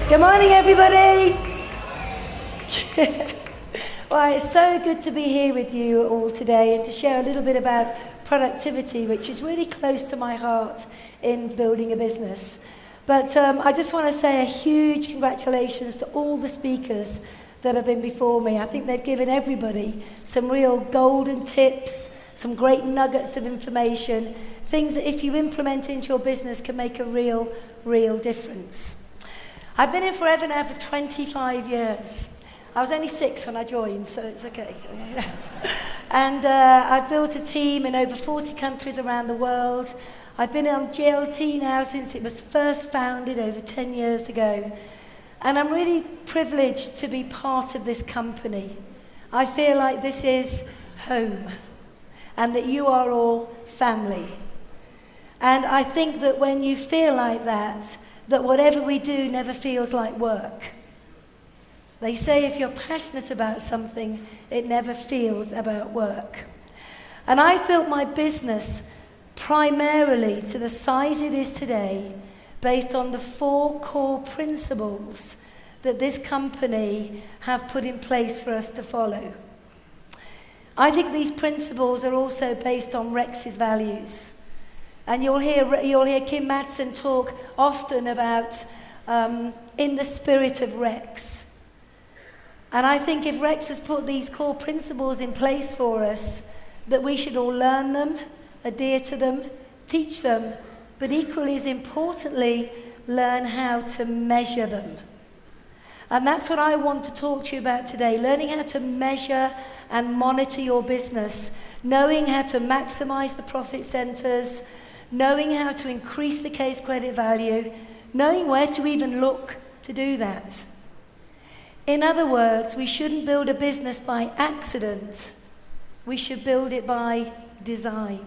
Good morning, everybody. Well, it's so good to be here with you all today and to share a little bit about productivity, which is really close to my heart in building a business. But I just want to say a huge congratulations to all the speakers that have been before me. I think they've given everybody some real golden tips, some great nuggets of information, things that if you implement into your business can make a real difference. I've been in Forever now for 25 years. I was only 6 when I joined, so it's okay. And I've built a team in over 40 countries around the world. I've been on GLT now since it was first founded over 10 years ago. And I'm really privileged to be part of this company. I feel like this is home and that you are all family. And I think that when you feel like that whatever we do never feels like work. They say if you're passionate about something, it never feels about work. And I've built my business primarily to the size it is today based on the 4 core principles that this company have put in place for us to follow. I think these principles are also based on Rex's values. And you'll hear Kim Madsen talk often about in the spirit of Rex. And I think if Rex has put these core principles in place for us, that we should all learn them, adhere to them, teach them, but equally as importantly, learn how to measure them. And that's what I want to talk to you about today, learning how to measure and monitor your business, knowing how to maximize the profit centers, knowing how to increase the case credit value, knowing where to even look to do that. In other words, we shouldn't build a business by accident. We should build it by design.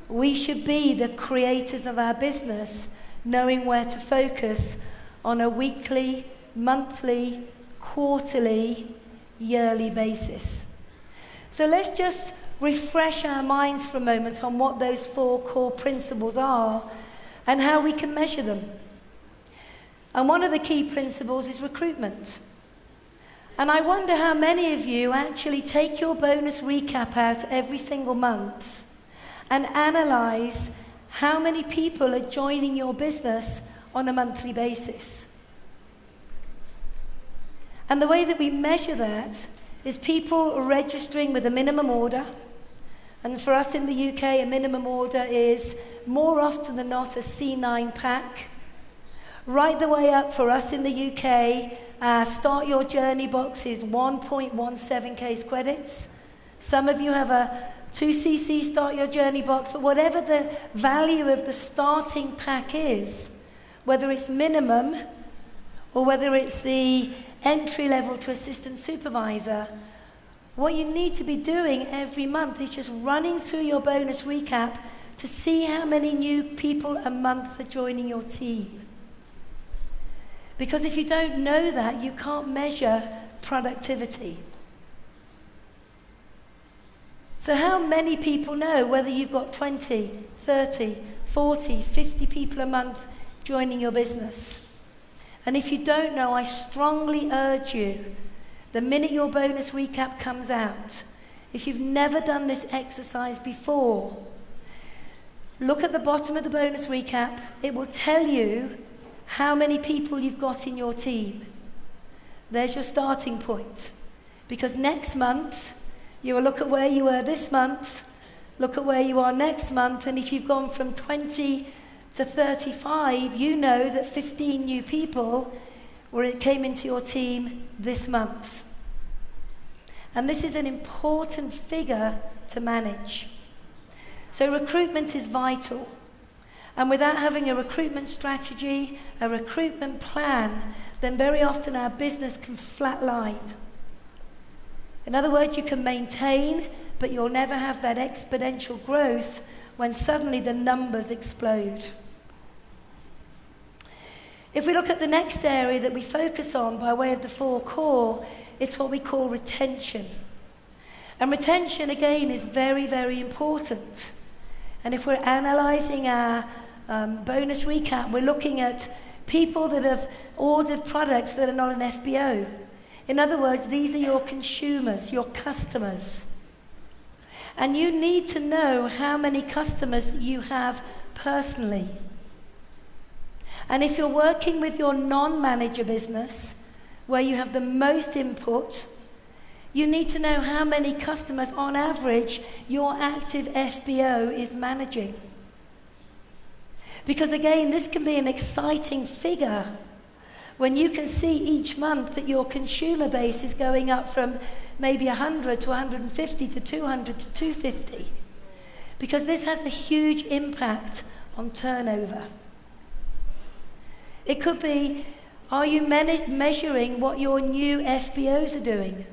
We should be the creators of our business, knowing where to focus on a weekly, monthly, quarterly, yearly basis. So let's just refresh our minds for a moment on what those 4 core principles are and how we can measure them. And one of the key principles is recruitment. And I wonder how many of you actually take your bonus recap out every single month and analyze how many people are joining your business on a monthly basis. And the way that we measure that is people registering with a minimum order. And for us in the UK, a minimum order is more often than not a C9 pack. Right the way up for us in the UK, Start Your Journey box is 1.17 case credits. Some of you have a 2cc Start Your Journey box, but whatever the value of the starting pack is, whether it's minimum or whether it's the entry level to assistant supervisor, what you need to be doing every month is just running through your bonus recap to see how many new people a month are joining your team. Because if you don't know that, you can't measure productivity. So how many people know whether you've got 20, 30, 40, 50 people a month joining your business? And if you don't know, I strongly urge you, the minute your bonus recap comes out, if you've never done this exercise before, look at the bottom of the bonus recap. It will tell you how many people you've got in your team. There's your starting point. Because next month, you will look at where you were this month, look at where you are next month, and if you've gone from 20 to 35, you know that 15 new people came into your team this month. And this is an important figure to manage. So recruitment is vital. And without having a recruitment strategy, a recruitment plan, then very often our business can flatline. In other words, you can maintain, but you'll never have that exponential growth when suddenly the numbers explode. If we look at the next area that we focus on by way of the 4 core, it's what we call retention. And retention, again, is very important. And if we're analysing our bonus recap, we're looking at people that have ordered products that are not an FBO. In other words, these are your consumers, your customers. And you need to know how many customers you have personally. And if you're working with your non-manager business, where you have the most input, you need to know how many customers, on average, your active FBO is managing. Because again, this can be an exciting figure when you can see each month that your consumer base is going up from maybe 100 to 150 to 200 to 250. Because this has a huge impact on turnover. It could be, are you measuring what your new FBOs are doing?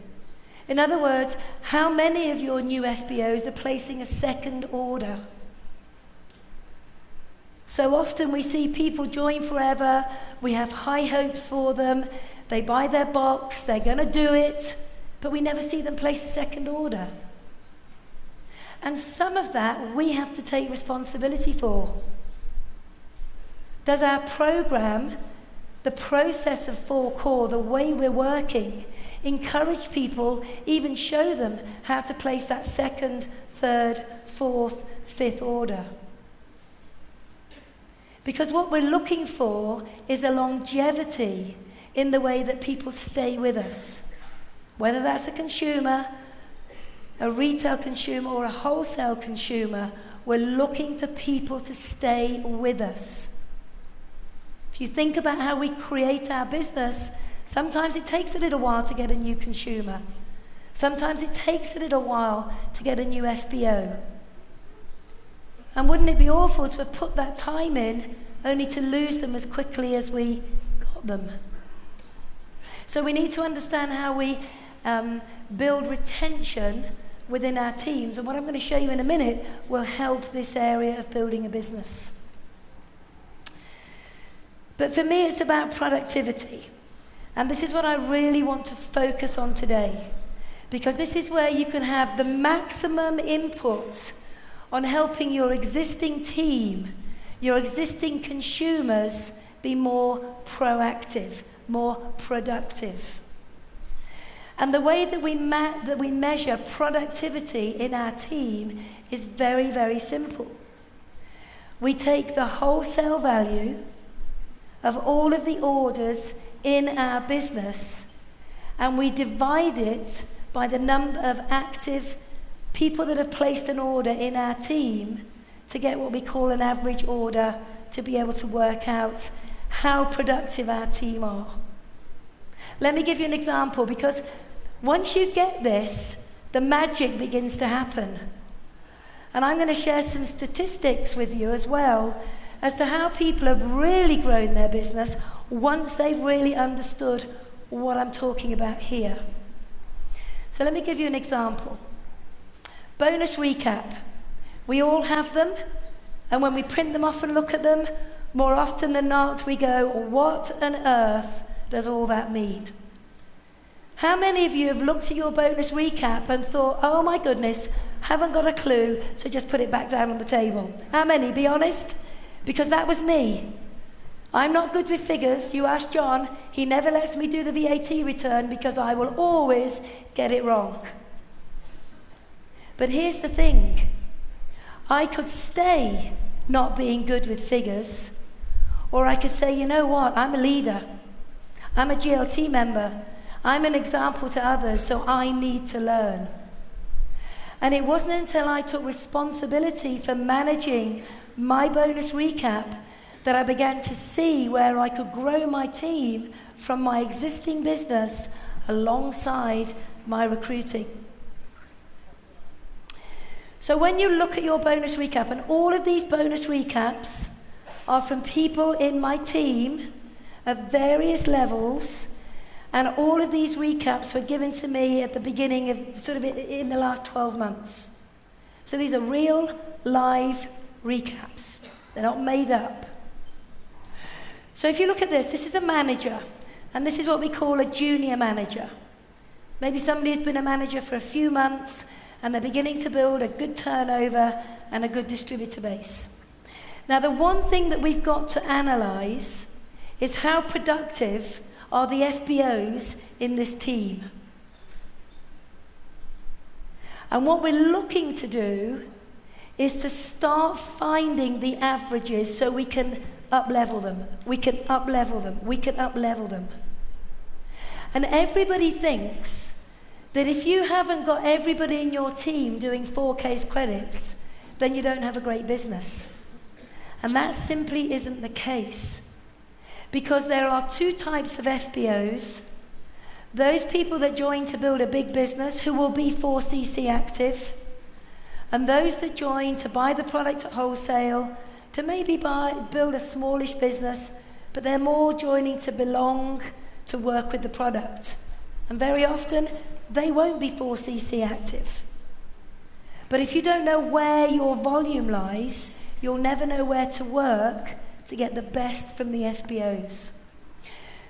In other words, how many of your new FBOs are placing a second order? So often we see people join forever, we have high hopes for them, they buy their box, they're going to do it, but we never see them place a second order. And some of that we have to take responsibility for. Does our program, the process of 4 Core, the way we're working, encourage people, even show them how to place that second, third, fourth, fifth order? Because what we're looking for is a longevity in the way that people stay with us. Whether that's a consumer, a retail consumer, or a wholesale consumer, we're looking for people to stay with us. If you think about how we create our business, sometimes it takes a little while to get a new consumer. Sometimes it takes a little while to get a new FBO. And wouldn't it be awful to have put that time in only to lose them as quickly as we got them? So we need to understand how we build retention within our teams. And what I'm going to show you in a minute will help this area of building a business. But for me, it's about productivity. And this is what I really want to focus on today. Because this is where you can have the maximum input on helping your existing team, your existing consumers be more proactive, more productive. And the way that we measure productivity in our team is very, very simple. We take the wholesale value of all of the orders in our business and we divide it by the number of active people that have placed an order in our team to get what we call an average order, to be able to work out how productive our team are. Let me give you an example, because once you get this, the magic begins to happen. And I'm going to share some statistics with you as well as to how people have really grown their business once they've really understood what I'm talking about here. So let me give you an example. Bonus recap. We all have them, and when we print them off and look at them, more often than not, we go, what on earth does all that mean? How many of you have looked at your bonus recap and thought, oh my goodness, haven't got a clue, so just put it back down on the table? How many? Be honest. Because that was me. I'm not good with figures. You ask John, he never lets me do the VAT return because I will always get it wrong. But here's the thing. I could stay not being good with figures, or I could say, you know what, I'm a leader. I'm a GLT member. I'm an example to others, so I need to learn. And it wasn't until I took responsibility for managing my bonus recap that I began to see where I could grow my team from my existing business alongside my recruiting. So when you look at your bonus recap, and all of these bonus recaps are from people in my team of various levels, and all of these recaps were given to me at the beginning of sort of in the last 12 months. So these are real, live recaps. They're not made up. So if you look at this, this is a manager, and this is what we call a junior manager. Maybe somebody who's been a manager for a few months, and they're beginning to build a good turnover and a good distributor base. Now, the one thing that we've got to analyze is how productive are the FBOs in this team. And what we're looking to do is to start finding the averages so we can up-level them. We can up-level them. We can up-level them. And everybody thinks that if you haven't got everybody in your team doing 4 case credits, then you don't have a great business. And that simply isn't the case. Because there are 2 types of FBOs. Those people that join to build a big business who will be 4cc active, and those that join to buy the product at wholesale, to maybe build a smallish business, but they're more joining to belong, to work with the product. And very often, they won't be 4cc active. But if you don't know where your volume lies, you'll never know where to work to get the best from the FBOs.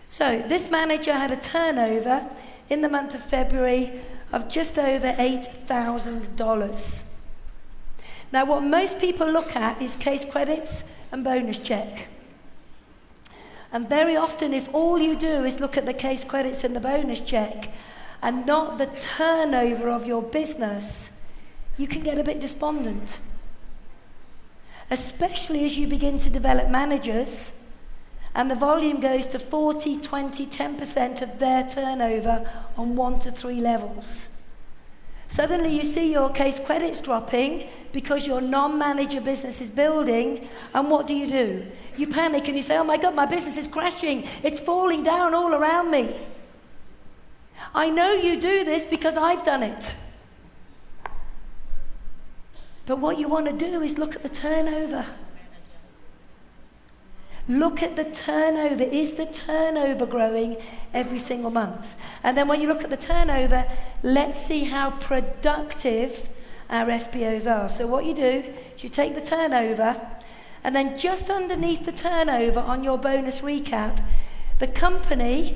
So this manager had a turnover in the month of February of just over $8,000. Now what most people look at is case credits and bonus check. And very often if all you do is look at the case credits and the bonus check and not the turnover of your business, you can get a bit despondent. Especially as you begin to develop managers and the volume goes to 40, 20, 10% of their turnover on 1 to 3 levels. Suddenly you see your case credits dropping because your non-manager business is building, and what do? You panic and you say, oh my God, my business is crashing. It's falling down all around me. I know you do this because I've done it. But what you want to do is look at the turnover. Look at the turnover. Is the turnover growing every single month? And then when you look at the turnover, let's see how productive our FBOs are. So what you do is you take the turnover, and then just underneath the turnover on your bonus recap, the company,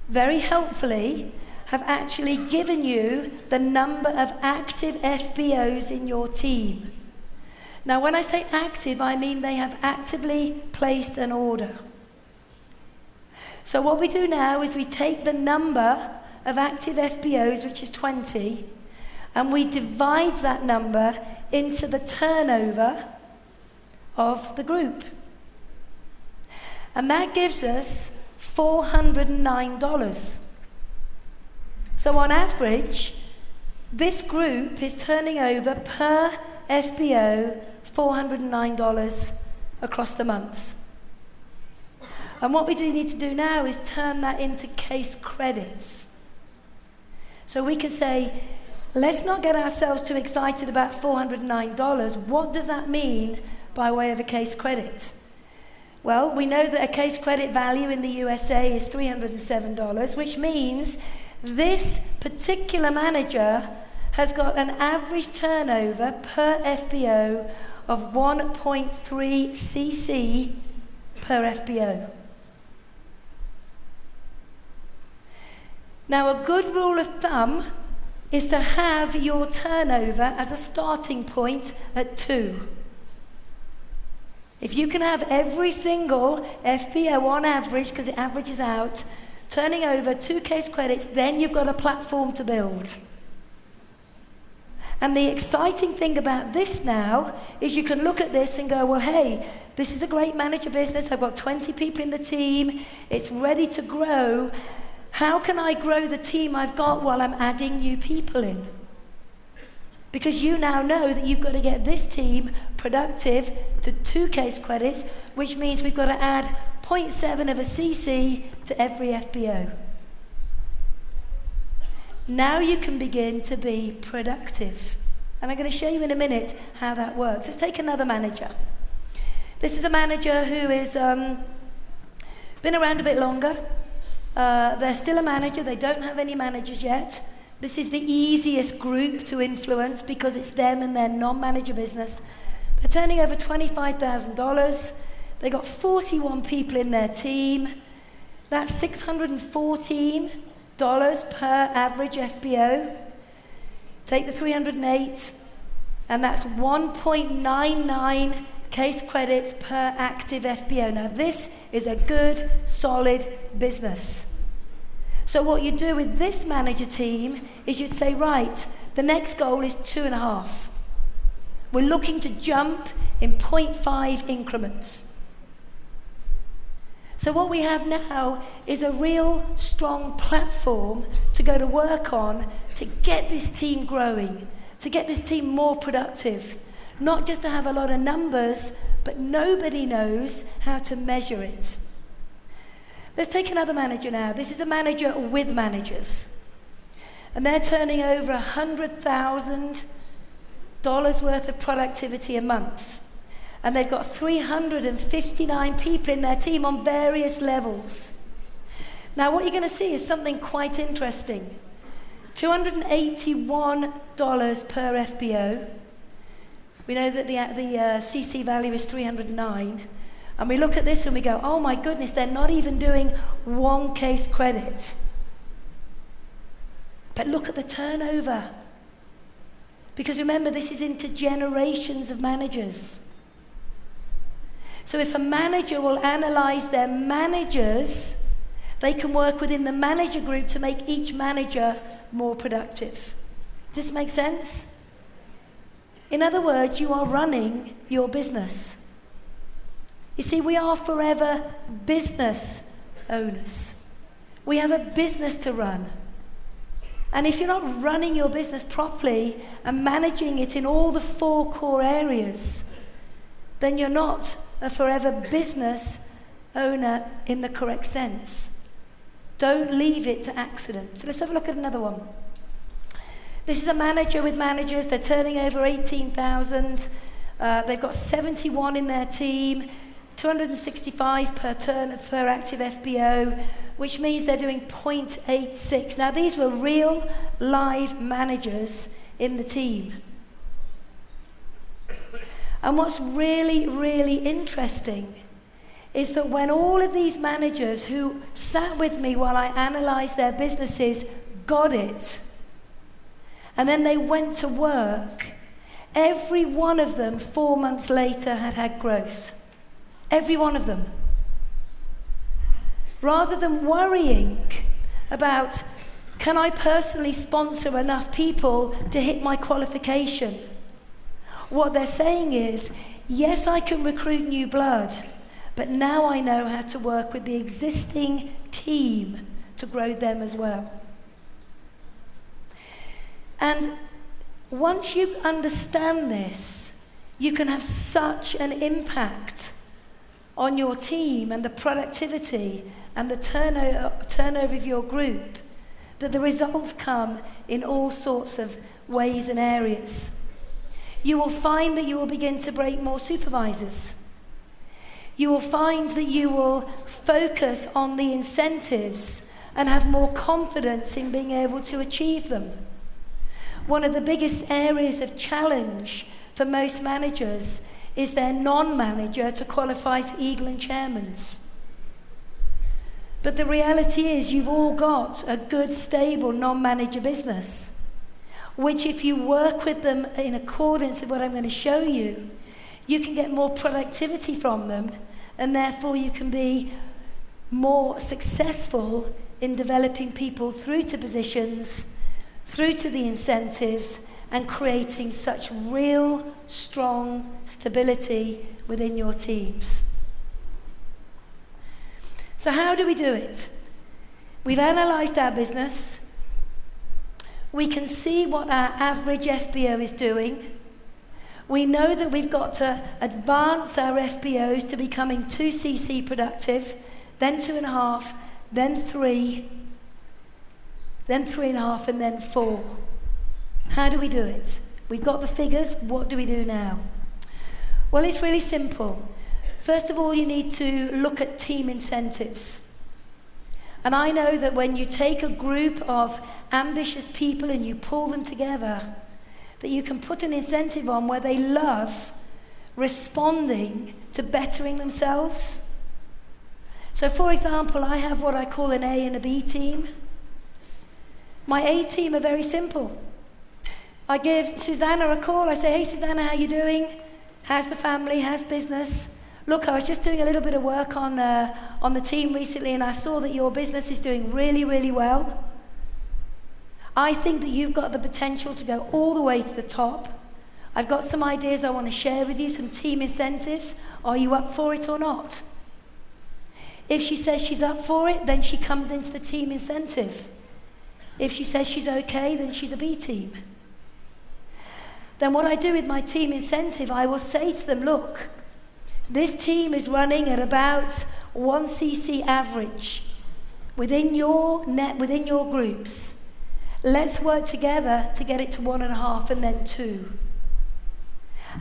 very helpfully, have actually given you the number of active FBOs in your team. Now, when I say active, I mean they have actively placed an order. So what we do now is we take the number of active FBOs, which is 20, and we divide that number into the turnover of the group. And that gives us $409. So on average, this group is turning over per FBO $409 across the month. And what we do need to do now is turn that into case credits. So we can say, let's not get ourselves too excited about $409. What does that mean by way of a case credit? Well, we know that a case credit value in the USA is $307, which means this particular manager has got an average turnover per FBO of 1.3 cc per FBO. Now, a good rule of thumb is to have your turnover as a starting point at 2. If you can have every single FBO on average, because it averages out, turning over 2 case credits, then you've got a platform to build. And the exciting thing about this now is you can look at this and go, well, hey, this is a great manager business. I've got 20 people in the team. It's ready to grow. How can I grow the team I've got while I'm adding new people in? Because you now know that you've got to get this team productive to 2 case credits, which means we've got to add 0.7 of a CC to every FBO. Now you can begin to be productive. And I'm going to show you in a minute how that works. Let's take another manager. This is a manager who has been around a bit longer. They're still a manager. They don't have any managers yet. This is the easiest group to influence because it's them and their non-manager business. They're turning over $25,000. They got 41 people in their team. That's $614 per average FBO. Take the 308, and that's 1.99 case credits per active FBO. Now this is a good, solid business. So what you do with this manager team is you'd say, right, the next goal is 2.5. We're looking to jump in 0.5 increments. So what we have now is a real strong platform to go to work on to get this team growing, to get this team more productive. Not just to have a lot of numbers, but nobody knows how to measure it. Let's take another manager now. This is a manager with managers. And they're turning over $100,000 worth of productivity a month. And they've got 359 people in their team on various levels. Now what you're going to see is something quite interesting. $281 per FBO. We know that the CC value is 309. And we look at this and we go, oh my goodness, they're not even doing one case credit. But look at the turnover. Because remember, this is into generations of managers. So if a manager will analyze their managers, they can work within the manager group to make each manager more productive. Does this make sense? In other words, you are running your business. You see, we are forever business owners. We have a business to run. And if you're not running your business properly and managing it in all the 4 core areas, then you're not a forever business owner in the correct sense. Don't leave it to accident. So let's have a look at another one. This is a manager with managers. They're turning over 18,000. They've got 71 in their team, 265 per active FBO, which means they're doing 0.86. Now these were real live managers in the team. And what's really, really interesting is that when all of these managers who sat with me while I analysed their businesses got it, and then they went to work, every one of them 4 months later had growth. Every one of them. Rather than worrying about, can I personally sponsor enough people to hit my qualification? What they're saying is, yes, I can recruit new blood, but now I know how to work with the existing team to grow them as well. And once you understand this, you can have such an impact on your team and the productivity and the turnover of your group that the results come in all sorts of ways and areas. You will find that you will begin to break more supervisors. You will find that you will focus on the incentives and have more confidence in being able to achieve them. One of the biggest areas of challenge for most managers is their non-manager to qualify for Eagle and Chairman's. But the reality is you've all got a good, stable non-manager business, which if you work with them in accordance with what I'm going to show you, you can get more productivity from them, and therefore you can be more successful in developing people through to positions, through to the incentives, and creating such real, strong stability within your teams. So how do we do it? We've analysed our business. We can see what our average FBO is doing. We know that we've got to advance our FBOs to becoming 2 CC productive, then 2.5, then 3, then 3.5, and then 4. How do we do it? We've got the figures. What do we do now? Well, it's really simple. First of all, you need to look at team incentives. And I know that when you take a group of ambitious people and you pull them together, that you can put an incentive on where they love responding to bettering themselves. So, for example, I have what I call an A and a B team. My A team are very simple. I give Susanna a call. I say, hey, Susanna, how you doing? How's the family? How's business? Look, I was just doing a little bit of work on the team recently, and I saw that your business is doing really, really well. I think that you've got the potential to go all the way to the top. I've got some ideas I want to share with you, some team incentives. Are you up for it or not? If she says she's up for it, then she comes into the team incentive. If she says she's okay, then she's a B team. Then what I do with my team incentive, I will say to them, look, this team is running at about 1 cc average within your groups. Let's work together to get it to 1.5 and then 2.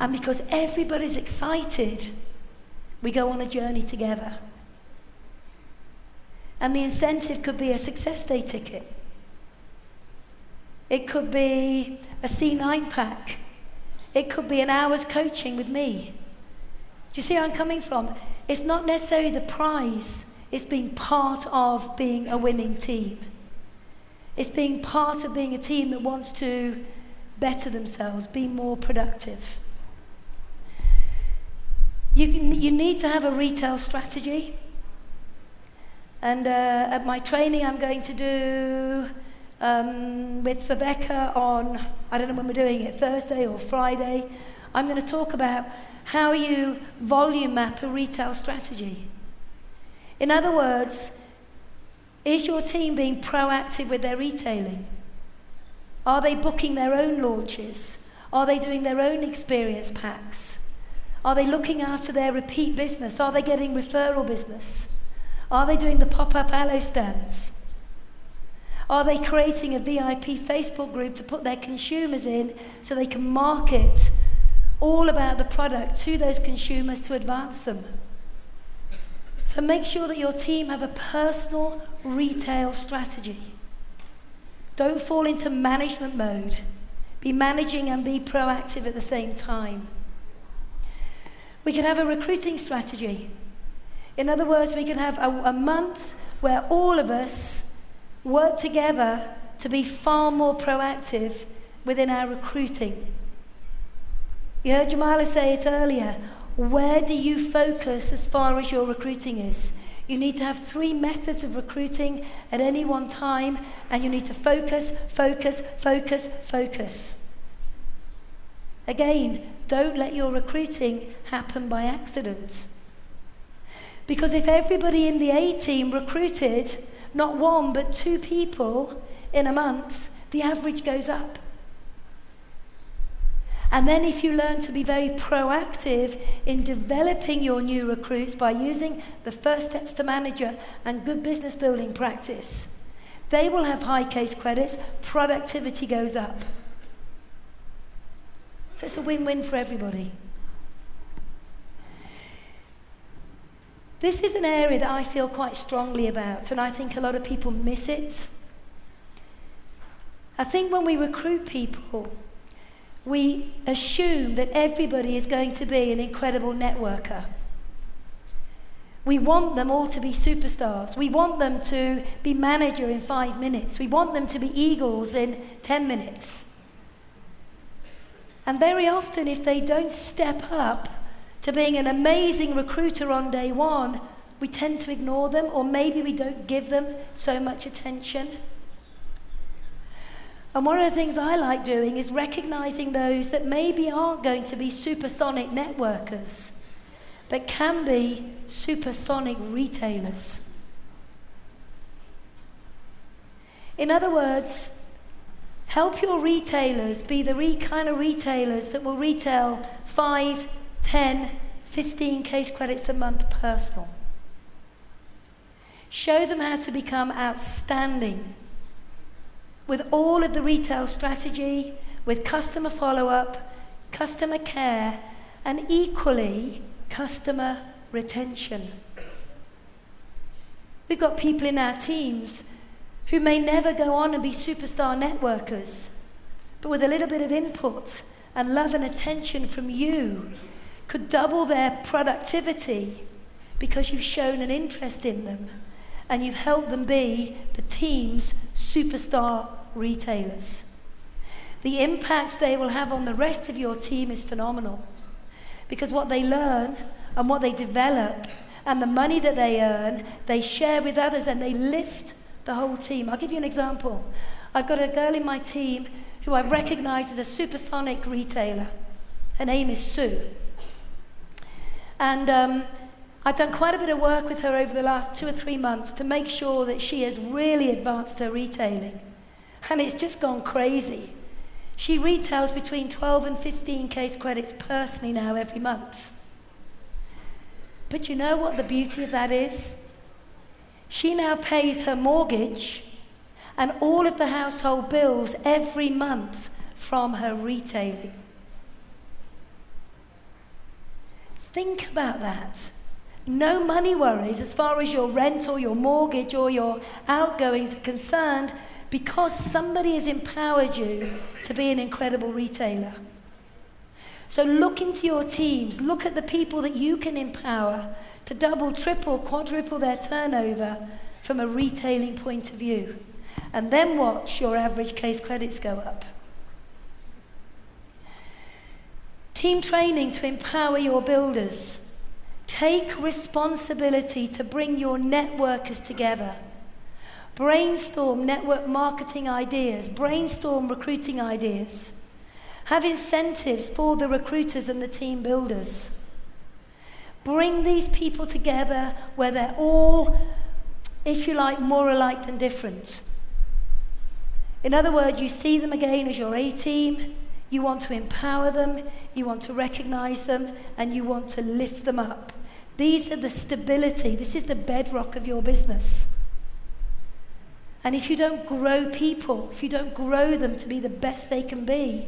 And because everybody's excited, we go on a journey together. And the incentive could be a success day ticket. It could be a C9 pack. It could be an hour's coaching with me. Do you see where I'm coming from? It's not necessarily the prize. It's being part of being a winning team. It's being part of being a team that wants to better themselves, be more productive. You need to have a retail strategy. And at my training I'm going to do with Rebecca on, I don't know when we're doing it, Thursday or Friday, I'm going to talk about how you volume map a retail strategy. In other words, is your team being proactive with their retailing? Are they booking their own launches? Are they doing their own experience packs? Are they looking after their repeat business? Are they getting referral business? Are they doing the pop-up aloe stands? Are they creating a VIP Facebook group to put their consumers in so they can market all about the product to those consumers to advance them? So make sure that your team have a personal retail strategy. Don't fall into management mode. Be managing and be proactive at the same time. We can have a recruiting strategy. In other words, we can have a month where all of us work together to be far more proactive within our recruiting. You heard Jamila say it earlier. Where do you focus as far as your recruiting is? You need to have 3 methods of recruiting at any one time, and you need to focus, focus, focus, focus. Again, don't let your recruiting happen by accident. Because if everybody in the A team recruited not 1 but 2 people in a month, the average goes up. And then if you learn to be very proactive in developing your new recruits by using the first steps to manager and good business building practice, they will have high case credits, productivity goes up. So it's a win-win for everybody. This is an area that I feel quite strongly about, and I think a lot of people miss it. I think when we recruit people, we assume that everybody is going to be an incredible networker. We want them all to be superstars. We want them to be manager in 5 minutes. We want them to be eagles in 10 minutes. And very often, if they don't step up to being an amazing recruiter on day 1, we tend to ignore them, or maybe we don't give them so much attention. And one of the things I like doing is recognizing those that maybe aren't going to be supersonic networkers, but can be supersonic retailers. In other words, help your retailers be the kind of retailers that will retail 5, 10, 15 case credits a month personal. Show them how to become outstanding with all of the retail strategy, with customer follow-up, customer care, and equally, customer retention. We've got people in our teams who may never go on and be superstar networkers, but with a little bit of input and love and attention from you, could double their productivity because you've shown an interest in them and you've helped them be the team's superstar retailers. The impact they will have on the rest of your team is phenomenal, Because what they learn and what they develop and the money that they earn, they share with others and they lift the whole team. I'll give you an example. I've got a girl in my team who I've recognized as a supersonic retailer. Her name is Sue. And I've done quite a bit of work with her over the last 2 or 3 months to make sure that she has really advanced her retailing. And it's just gone crazy. She retails between 12 and 15 case credits personally now every month. But you know what the beauty of that is? She now pays her mortgage and all of the household bills every month from her retailing. Think about that. No money worries as far as your rent or your mortgage or your outgoings are concerned, because somebody has empowered you to be an incredible retailer. So look into your teams, look at the people that you can empower to double, triple, quadruple their turnover from a retailing point of view. And then watch your average case credits go up. Team training to empower your builders. Take responsibility to bring your networkers together. Brainstorm network marketing ideas, brainstorm recruiting ideas. Have incentives for the recruiters and the team builders. Bring these people together where they're all, if you like, more alike than different. In other words, you see them again as your A-team, you want to empower them, you want to recognize them, and you want to lift them up. These are the stability, this is the bedrock of your business. And if you don't grow people, if you don't grow them to be the best they can be,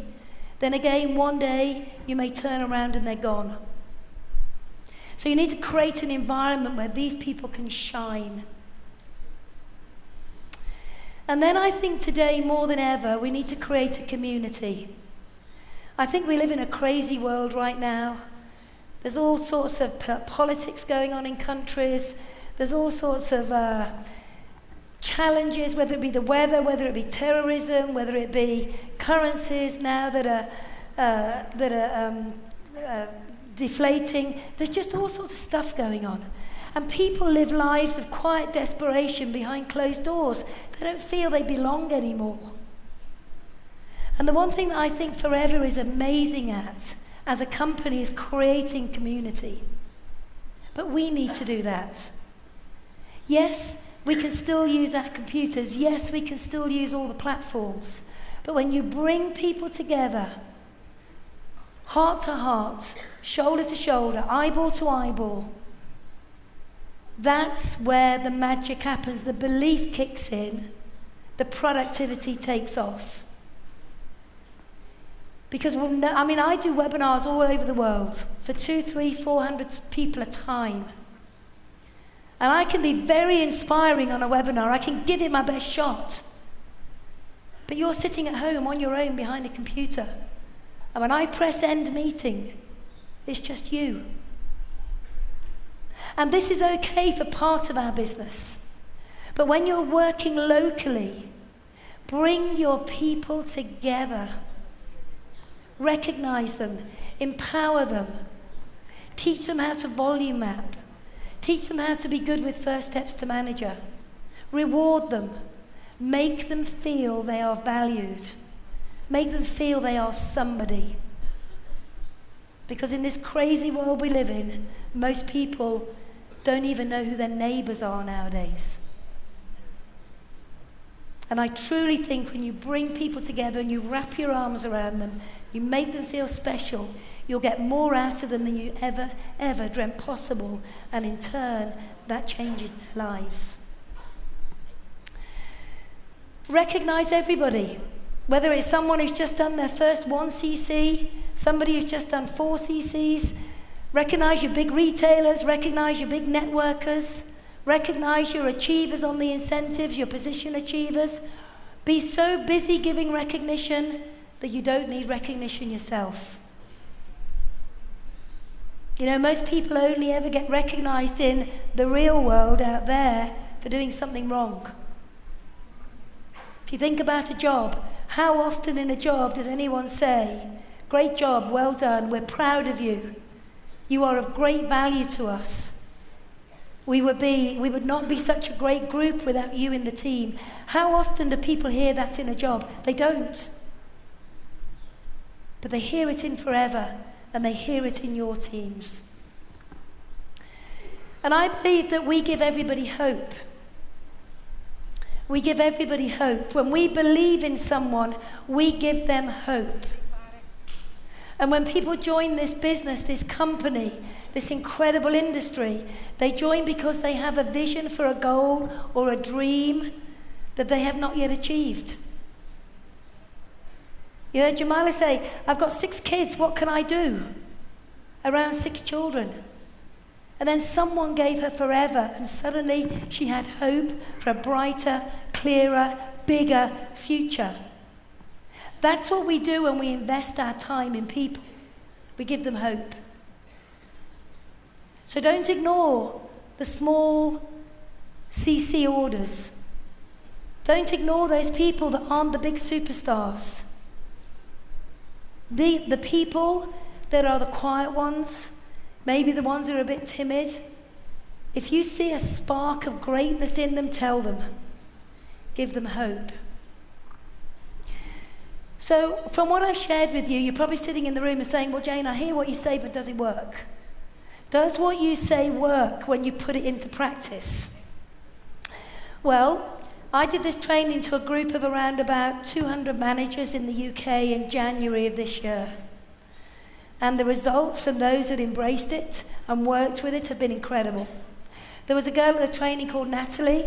then again, one day, you may turn around and they're gone. So you need to create an environment where these people can shine. And then I think today, more than ever, we need to create a community. I think we live in a crazy world right now. There's all sorts of politics going on in countries. There's all sorts of challenges, whether it be the weather, whether it be terrorism, whether it be currencies now that are deflating. There's just all sorts of stuff going on. And people live lives of quiet desperation behind closed doors. They don't feel they belong anymore. And the one thing that I think Forever is amazing at, as a company, is creating community. But we need to do that. Yes, we can still use our computers. Yes, we can still use all the platforms. But when you bring people together, heart to heart, shoulder to shoulder, eyeball to eyeball, that's where the magic happens. The belief kicks in, the productivity takes off. Because I do webinars all over the world for 200, 300, 400 people a time. And I can be very inspiring on a webinar. I can give it my best shot. But you're sitting at home on your own behind a computer. And when I press end meeting, it's just you. And this is okay for part of our business. But when you're working locally, bring your people together. Recognize them, empower them, teach them how to volume map, teach them how to be good with first steps to manager, reward them, make them feel they are valued, make them feel they are somebody. Because in this crazy world we live in, most people don't even know who their neighbors are nowadays. And I truly think when you bring people together and you wrap your arms around them, you make them feel special, you'll get more out of them than you ever dreamt possible. And in turn, that changes their lives. Recognize everybody. Whether it's someone who's just done their first 1cc, somebody who's just done 4cc's. Recognize your big retailers, recognize your big networkers. Recognize your achievers on the incentives, your position achievers. Be so busy giving recognition that you don't need recognition yourself. You know, most people only ever get recognized in the real world out there for doing something wrong. If you think about a job, how often in a job does anyone say, "Great job, well done, we're proud of you"? You are of great value to us. We would not be such a great group without you in the team. How often do people hear that in a job? They don't. But they hear it in Forever, and they hear it in your teams. And I believe that we give everybody hope. We give everybody hope. When we believe in someone, we give them hope. And when people join this business, this company, this incredible industry, they join because they have a vision for a goal or a dream that they have not yet achieved. You heard Jamila say, I've got 6 kids, what can I do? Around 6 children. And then someone gave her Forever, and suddenly she had hope for a brighter, clearer, bigger future. That's what we do when we invest our time in people. We give them hope. So don't ignore the small CC orders. Don't ignore those people that aren't the big superstars. The people that are the quiet ones, maybe the ones who are a bit timid. If you see a spark of greatness in them, tell them. Give them hope. So from what I've shared with you, you're probably sitting in the room and saying, well, Jayne, I hear what you say, but does it work? Does what you say work when you put it into practice? Well, I did this training to a group of around about 200 managers in the UK in January of this year. And the results from those that embraced it and worked with it have been incredible. There was a girl at the training called Natalie,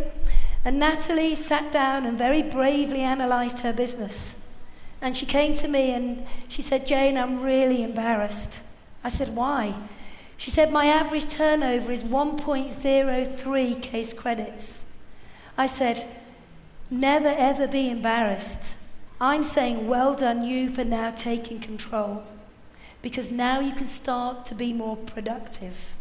and Natalie sat down and very bravely analysed her business. And she came to me and she said, Jayne, I'm really embarrassed. I said, why? She said, my average turnover is 1.03 case credits. I said, never ever be embarrassed. I'm saying well done you for now taking control, because now you can start to be more productive.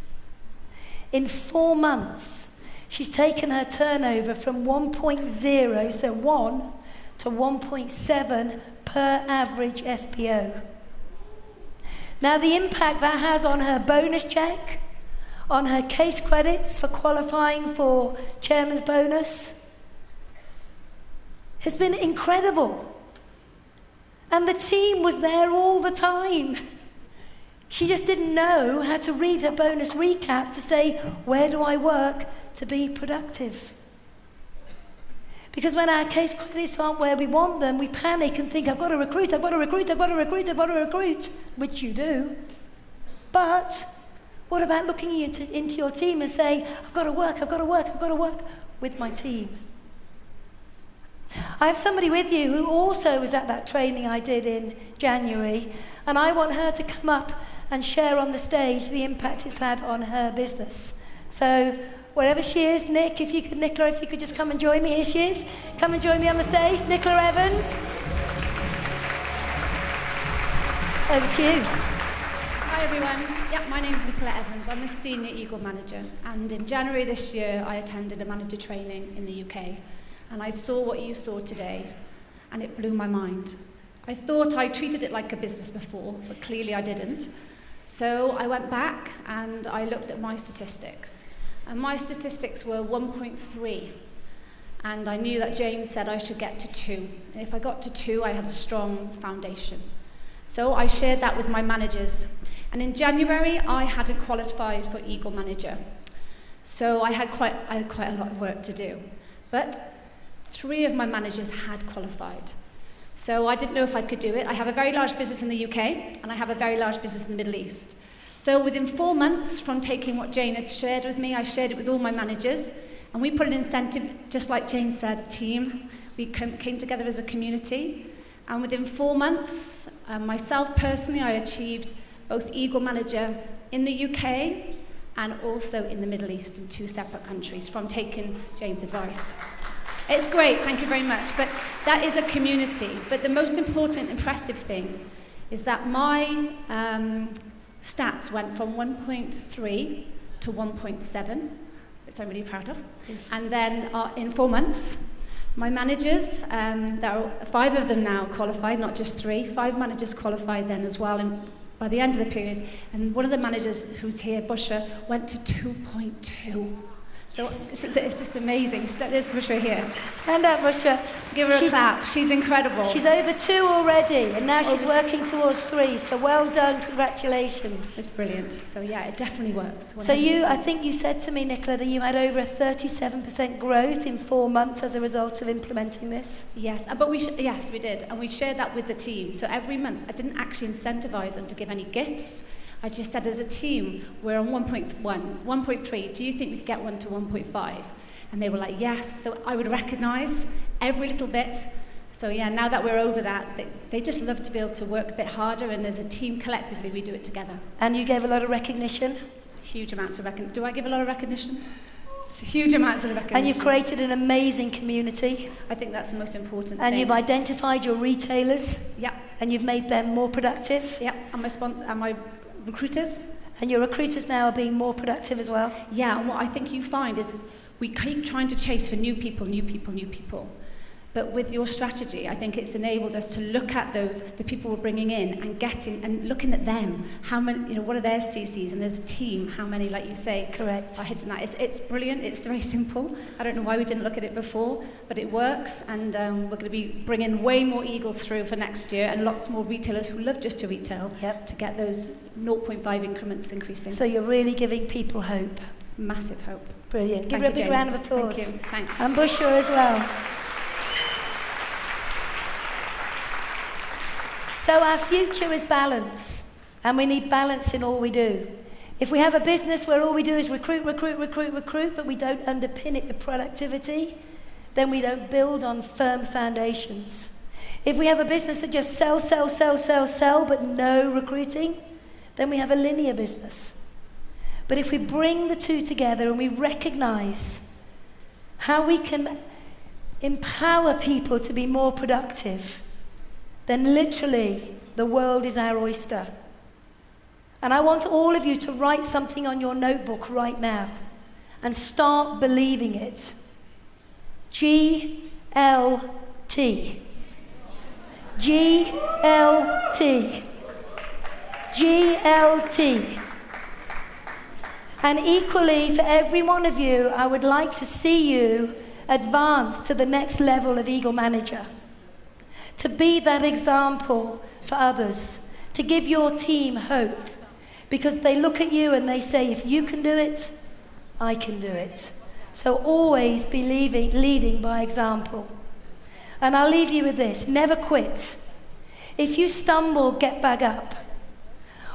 In 4 months, she's taken her turnover from 1.0, so 1, to 1.7 per average FPO. Now the impact that has on her bonus check, on her case credits for qualifying for chairman's bonus, has been incredible. And the team was there all the time. She just didn't know how to read her bonus recap to say, where do I work to be productive? Because when our case credits aren't where we want them, we panic and think, I've got to recruit, which you do. But what about looking into your team and saying, I've got to work with my team? I have somebody with you who also was at that training I did in January, and I want her to come up and share on the stage the impact it's had on her business. So wherever she is, Nicola, if you could just come and join me. Here she is. Come and join me on the stage. Nicola Evans. Over to you. Hi everyone. Yeah, my name is Nicola Evans. I'm a senior Eagle manager, and in January this year I attended a manager training in the UK, and I saw what you saw today, and it blew my mind. I thought I treated it like a business before, but clearly I didn't. So I went back and I looked at my statistics. And my statistics were 1.3. And I knew that Jayne said I should get to 2. And if I got to 2, I had a strong foundation. So I shared that with my managers. And in January, I hadn't qualified for Eagle Manager. So I had quite a lot of work to do. But 3 of my managers had qualified. So I didn't know if I could do it. I have a very large business in the UK, and I have a very large business in the Middle East. So within 4 months from taking what Jayne had shared with me, I shared it with all my managers, and we put an incentive, just like Jayne said, team. We came together as a community, and within 4 months, myself personally, I achieved both Eagle Manager in the UK and also in the Middle East in 2 separate countries from taking Jayne's advice. It's great, thank you very much, but that is a community. But the most important, impressive thing is that my stats went from 1.3 to 1.7, which I'm really proud of. Yes. And then in 4 months, my managers, there are 5 of them now qualified, not just 3, 5 managers qualified then as well by the end of the period. And one of the managers who's here, Bushra, went to 2.2. So it's just amazing. There's Bushra here. Stand up, Bushra. Give her a clap. She's incredible. She's over 2 already, and now she's working towards 3. So well done, congratulations. It's brilliant. So yeah, it definitely works. So I think you said to me, Nicola, that you had over a 37% growth in 4 months as a result of implementing this. Yes, but yes, we did, and we shared that with the team. So every month, I didn't actually incentivize them to give any gifts. I just said, as a team, we're on 1.1, 1.3. Do you think we could get one to 1.5? And they were like, yes. So I would recognize every little bit. So yeah, now that we're over that, they just love to be able to work a bit harder, and as a team, collectively, we do it together. And you gave a lot of recognition? Huge amounts of recognition. Do I give a lot of recognition? It's huge amounts of recognition. And you've created an amazing community. I think that's the most important thing. And you've identified your retailers. Yeah. And you've made them more productive. Yeah, and my recruiters. And your recruiters now are being more productive as well. Yeah, and what I think you find is we keep trying to chase for new people. But with your strategy, I think it's enabled us to look at the people we're bringing in and looking at them. How many, what are their CCs? And there's a team. How many, like you say, correct. Are hitting that. It's brilliant. It's very simple. I don't know why we didn't look at it before, but it works. And we're going to be bringing way more Eagles through for next year, and lots more retailers who love just to retail to get those 0.5 increments increasing. So you're really giving people hope. Massive hope. Brilliant. Give her a big round of applause. Thank you. Thanks. And Bushra as well. So our future is balance, and we need balance in all we do. If we have a business where all we do is recruit, but we don't underpin it with productivity, then we don't build on firm foundations. If we have a business that just sell, but no recruiting, then we have a linear business. But if we bring the two together and we recognize how we can empower people to be more productive, then literally the world is our oyster. And I want all of you to write something on your notebook right now and start believing it. GLT. GLT. GLT. And equally, for every one of you, I would like to see you advance to the next level of Eagle Manager. To be that example for others, to give your team hope, because they look at you and they say, if you can do it, I can do it. So always be leading by example. And I'll leave you with this, never quit. If you stumble, get back up.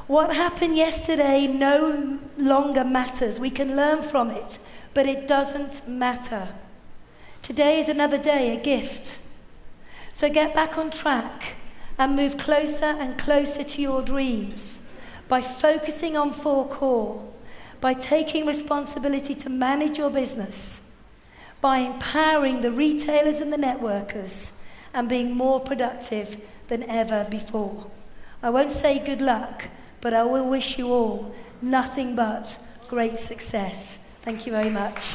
What happened yesterday no longer matters. We can learn from it, but it doesn't matter. Today is another day, a gift. So get back on track and move closer and closer to your dreams by focusing on 4 core, by taking responsibility to manage your business, by empowering the retailers and the networkers, and being more productive than ever before. I won't say good luck, but I will wish you all nothing but great success. Thank you very much.